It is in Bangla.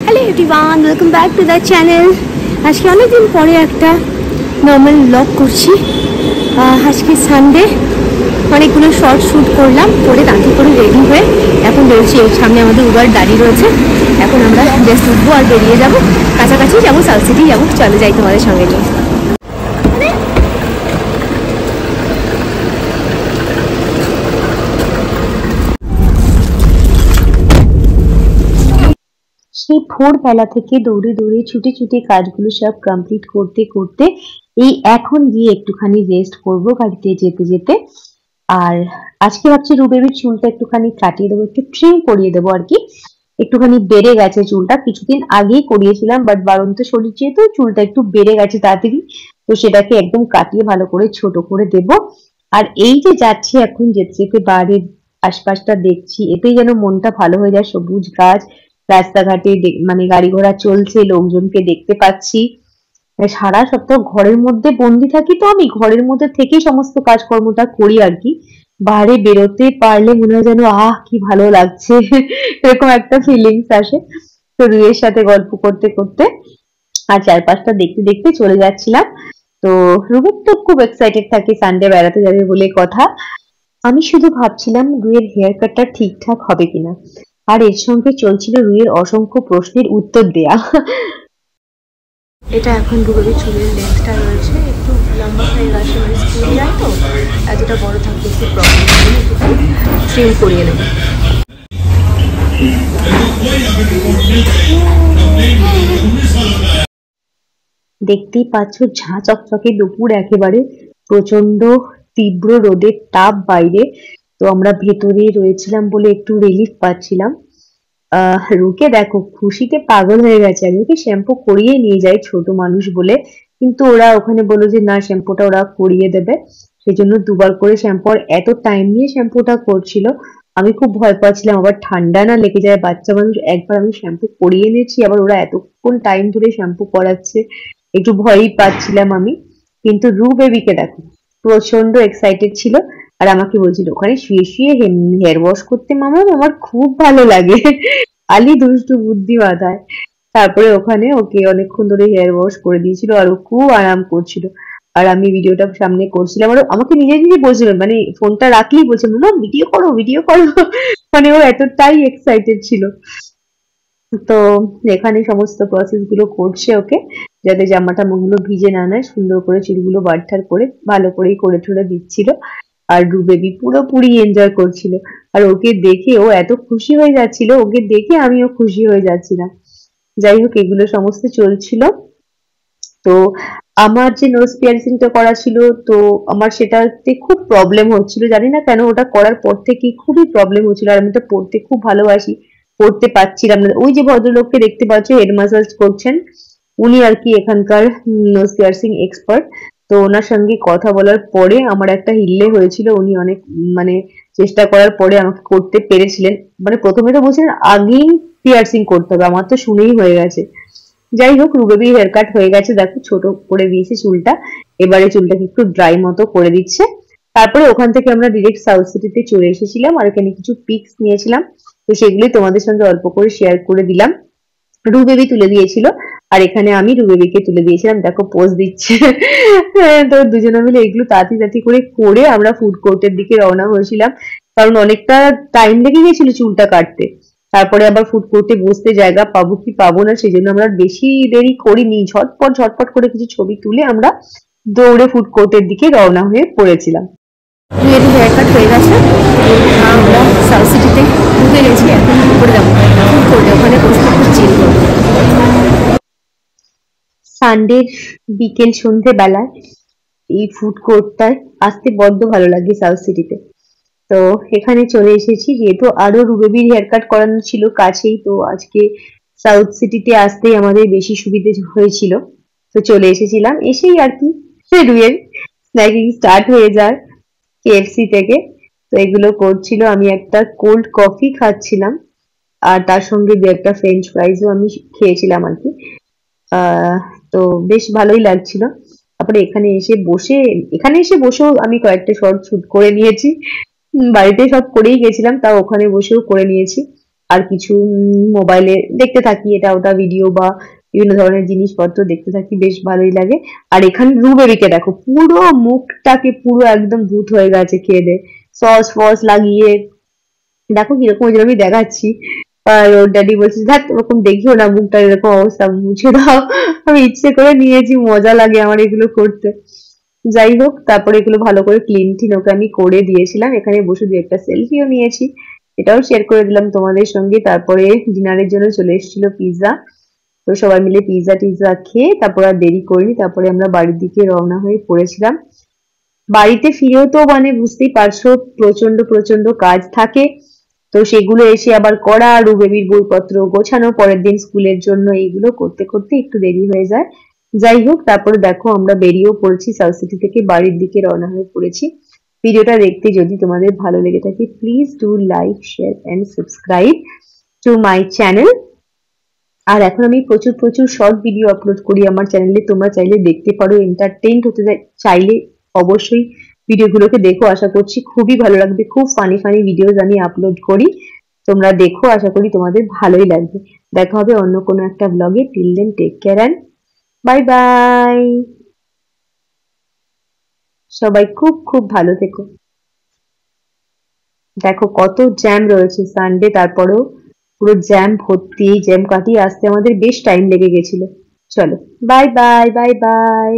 Hello everyone, welcome back to the channel. आज के अनेक दिन पर एक नर्माल ब्लग करছি। আজকে সানডে অনেকগুলো শর্ট শ্যুট করলাম, করে তাকে করে রেডি হয়ে এখন বেরোচ্ছি। এই সামনে আমাদের উবার দাঁড়িয়ে রয়েছে, এখন আমরা জাস্ট উঠবো আর বেরিয়ে যাবো। কাছাকাছি যাবো, সাউথ সিটি যাবো, চলে যাই তোমাদের সঙ্গে নিয়ে। সেই ভোরবেলা থেকে দৌড়ে দৌড়ে ছুটে ছুটে কাজগুলো সব কমপ্লিট করতে করতে এই এখন গিয়ে একটুখানি রেস্ট করব গাড়িতে যেতে যেতে। আর আজকে ভাবছি রুবেবির চুলটা একটুখানি কাটিয়ে দেবো, একটু ট্রিম করিয়ে দেবো আর কি। একটুখানি বেড়ে গেছে চুলটা, কিছুদিন আগেই করিয়েছিলাম, বাট বাড়ন্ত শরীর যেহেতু চুলটা একটু বেড়ে গেছে তাড়াতাড়ি, তো সেটাকে একদম কাটিয়ে ভালো করে ছোট করে দেব। আর এই যে যাচ্ছি এখন যেতে যেতে বাড়ির আশপাশটা দেখছি, এতেই যেন মনটা ভালো হয়ে যায়। সবুজ গাছ, রাস্তাঘাটে মানে গাড়ি ঘোড়া চলছে, লোকজনকে দেখতে পাচ্ছি। সারা সপ্তাহ ঘরের মধ্যে বন্দি থাকি, তো আমি ঘরের মধ্যে থেকেই সমস্ত কাজকর্মটা করি আর কি। বাইরে বেরোতে পারলে মনে হয় যেন কি ভালো লাগছে, এরকম একটা ফিলিংস আসে। তো রুয়ের সাথে গল্প করতে করতে আর চারপাশটা দেখতে দেখতে চলে যাচ্ছিলাম। তো রুবের তো খুব এক্সাইটেড থাকে সানডে বেড়াতে যাবে বলে কথা। আমি শুধু ভাবছিলাম রুয়ের হেয়ার কাটটা ঠিকঠাক হবে কিনা, আর এর সঙ্গে চলছিল রুয়ের অসংখ্য প্রশ্নের উত্তর দেয়া। এটা এখন রুবের চুলের লেন্থটা রয়েছে একটু লম্বা হয়ে গেছে, মানে স্কুল যায় তো এতটা বড় থাকতে একটু প্রবলেম, একটু ট্রিম করিয়ে নেব। দেখতেই পাচ্ছ ঝাঁ চকচকে দুপুর, একেবারে প্রচন্ড তীব্র রোদের তাপ বাইরে। তো আমরা ভেতরে রয়েছিলাম বলে একটু রিলিফ পাচ্ছিলাম। রুকে দেখো খুশিতে পাগল হয়ে গেছে। আমি ওকে শ্যাম্পু করিয়ে নিয়ে যাই, ছোট মানুষ বলে, কিন্তু ওরা ওখানে বললো যে না, শ্যাম্পুটা ওরা করিয়ে দেবে। সেই জন্য দুবার করে শ্যাম্পু, এত টাইম নিয়ে শ্যাম্পুটা করছিল। আমি খুব ভয় পাচ্ছিলাম আবার ঠান্ডা না লেগে যায়, বাচ্চা মানুষ। একবার আমি শ্যাম্পু করিয়ে নিয়েছি, আবার ওরা এতক্ষণ টাইম ধরে শ্যাম্পু করাচ্ছে, একটু ভয়ই পাচ্ছিলাম আমি। কিন্তু রু বেবিকে দেখো প্রচন্ড এক্সাইটেড ছিল, আর আমাকে বলছিল ওখানে শুয়ে শুয়ে হেয়ার ওয়াশ করতে মামা আমার খুব ভালো লাগে। আলি দুষ্টু বুদ্ধি বাঁধায়। তারপরে ওখানে ওকে অনেকক্ষণ ধরে হেয়ার ওয়াশ করে দিয়েছিল, আর ও খুব আরাম করছিল। আর আমি ভিডিওটা সামনে করছিলাম, আর আমাকে নিজে নিজে বলছিল, মানে ফোনটা রাখলেই বলছে মামা ভিডিও করো ভিডিও করো। মানে ও এতটাই এক্সাইটেড ছিল। তো এখানে সমস্ত প্রসেস গুলো করছে ওকে, যাতে জামাটা মুখগুলো ভিজে না নেয়, সুন্দর করে চুলগুলো বারঠার করে ভালো করেই করে ঠরে দিচ্ছিল। আর রু বেবি পুরোপুরি এনজয় করছিল, আর ওকে দেখে ও এত খুশি হয়ে যাচ্ছিল, ওকে দেখে আমিও খুশি হয়ে যাচ্ছিলাম। যাই হোক, এগুলো সমস্ত চলছিল। তো আমার যে নোজ পিয়ার্সিংটা করা ছিল, তো আমার সেটাতে খুব প্রবলেম হচ্ছিল, জানি না কেন। ওটা করার পর থেকে খুবই প্রবলেম হচ্ছিল, আর আমি তো পড়তে খুব ভালোবাসি, পড়তে পারছিলাম না। ওই যে ভদ্রলোককে দেখতে পাচ্ছ হেড ম্যাসাজ করছেন, উনি আর কি এখানকার নোজ পিয়ার্সিং এক্সপার্ট। তো ওনার সঙ্গে কথা বলার পরে আমার একটা হিল্লে হয়েছিল, উনি অনেক মানে চেষ্টা করার পরে আমাকে করতে পেরেছিলেন। মানে প্রথমে তো বলছিলেন আগেই পিয়ার্সিং করতে হবে, আমার তো শুনেই হয়ে গেছে। যাই হোক, রুবেবি হেয়ার কাট হয়ে গেছে, দেখো ছোট করে দিয়েছে চুলটা। এবারে চুলটাকে একটু ড্রাই মতো করে দিচ্ছে। তারপরে ওখান থেকে আমরা ডিরেক্ট সাউথ সিটিতে চলে এসেছিলাম, আর এখানে কিছু পিকস নিয়েছিলাম, তো সেগুলোই তোমাদের সঙ্গে অল্প করে শেয়ার করে দিলাম। রুবেবি তুলে দিয়েছিল, আর এখানে আমি রুবেবিকে তুলে দিয়েছিলাম, দেখো পোজ দিচ্ছে। তো দুজনে মিলে এগুলো তাড়াতাড়ি করে করে আমরা ফুড কোর্টের দিকে রওনা হয়েছিলাম, কারণ অনেকটা টাইম লেগে গেছিল চুলটা কাটতে। তারপরে আবার ফুড কোর্টে বসতে জায়গা পাবো কি পাবো না, সেই জন্য আমরা বেশি দেরি করিনি, ঝটপট ঝটপট করে কিছু ছবি তুলে আমরা দৌড়ে ফুড কোর্টের দিকে রওনা হয়ে পড়েছিলাম। হেয়ার কাট হয়ে গেছে, আমরা সাউথ সিটিতে ঢুকে গেছি, এখন করে যাবো ফুড কোর্টে, ওখানে বসে একটু চিল করবো। সানডের বিকেল সন্ধে বেলায় এই ফুড কোর্টটায় আসতে বড্ড ভালো লাগে সাউথ সিটিতে। তো এখানে চলে এসেছি, যেহেতু আরো রুবেবির হেয়ার কাট করানো ছিল কাছেই, তো আজকে সাউথ সিটিতে আসতেই আমাদের বেশি সুবিধে হয়েছিল। তো চলে এসেছিলাম, এসেই আর কি রুয়ের স্ন্যাকিং স্টার্ট হয়ে যায় কেএফসি থেকে। তো এগুলো করছিল, আমি একটা কোল্ড কফি খাচ্ছিলাম, আর তার সঙ্গে দু একটা ফ্রেঞ্চ ফ্রাইজও আমি খেয়েছিলাম আর কি। তো বেশ ভালোই লাগছিল। তারপরে এখানে এসে বসেও আমি কয়েকটা শর্ট শুট করে নিয়েছি। বাড়িতে সব করেই গেছিলাম, তাও ওখানে বসেও করে নিয়েছি। আর কিছু মোবাইলে দেখতে থাকি এটা ওটা ভিডিও বা বিভিন্ন ধরনের জিনিসপত্র দেখতে থাকি, বেশ ভালোই লাগে। আর এখানে রুবেরিকে দেখো পুরো মুখটাকে পুরো একদম ভূত হয়ে গেছে খেয়ে দেয়ে, সস ফস লাগিয়ে, দেখো কিরকম ওই জন্য আমি দেখাচ্ছি। আর ওর ড্যাডি বলছে দেখ ওরকম দেখিও না, মুখটা এরকম অবস্থা, মুছে দাও। আমি ইচ্ছে করে নিয়েছি, মজা লাগে আমার এগুলো করতে। যাই হোক, তারপরে এগুলো ভালো করে ক্লিন টিন ওকে আমি করে দিয়েছিলাম, এখানে বসে দু একটা সেলফিও নিয়েছি, এটাও শেয়ার করে দিলাম তোমাদের সঙ্গে। তারপরে ডিনারের জন্য চলে এসেছিল পিৎজা, তো সবাই মিলে পিৎজা টিৎজা খেয়ে তারপর আর দেরি করিনি, তারপরে আমরা বাড়ির দিকে রওনা হয়ে পড়েছিলাম। বাড়িতে ফিরেও তো মানে বুঝতেই পারছো প্রচন্ড প্রচন্ড কাজ থাকে, তো সেগুলো এসে আবার করা, আর বেবির বইপত্র গোছানো পরের দিন স্কুলের জন্য, এইগুলো করতে করতে একটু দেরি হয়ে যায়। যাই হোক, তারপরে দেখো আমরা বেরিয়েও পড়েছি, সাউথ সিটি থেকে বাড়ির দিকে রওনা হয়ে পড়েছি। ভিডিওটা দেখতে যদি তোমাদের ভালো লেগে থাকে, please do like share and subscribe to my channel. আর এখন আমি প্রচুর প্রচুর শর্ট ভিডিও আপলোড করি আমার চ্যানেলে, তোমরা চাইলে দেখতে পারো, এন্টারটেইনড হতে চাইলে অবশ্যই ভিডিওগুলোকে দেখো, আশা করছি খুবই ভালো লাগবে। খুব ফানি ফানি ভিডিওস আমি আপলোড করি, তোমরা দেখো, আশা করি তোমাদের ভালোই লাগবে। দেখা হবে অন্য কোনো একটা ব্লগে, till then take care and bye bye. সবাই খুব খুব ভালো থেকো। দেখো কত জ্যাম রয়েছে সানডে, তারপরেও পুরো জ্যাম ভর্তি, এই জ্যাম কাটিয়ে আসতে আমাদের বেশ টাইম লেগে গেছিল। চলো, বাই বাই বাই বাই।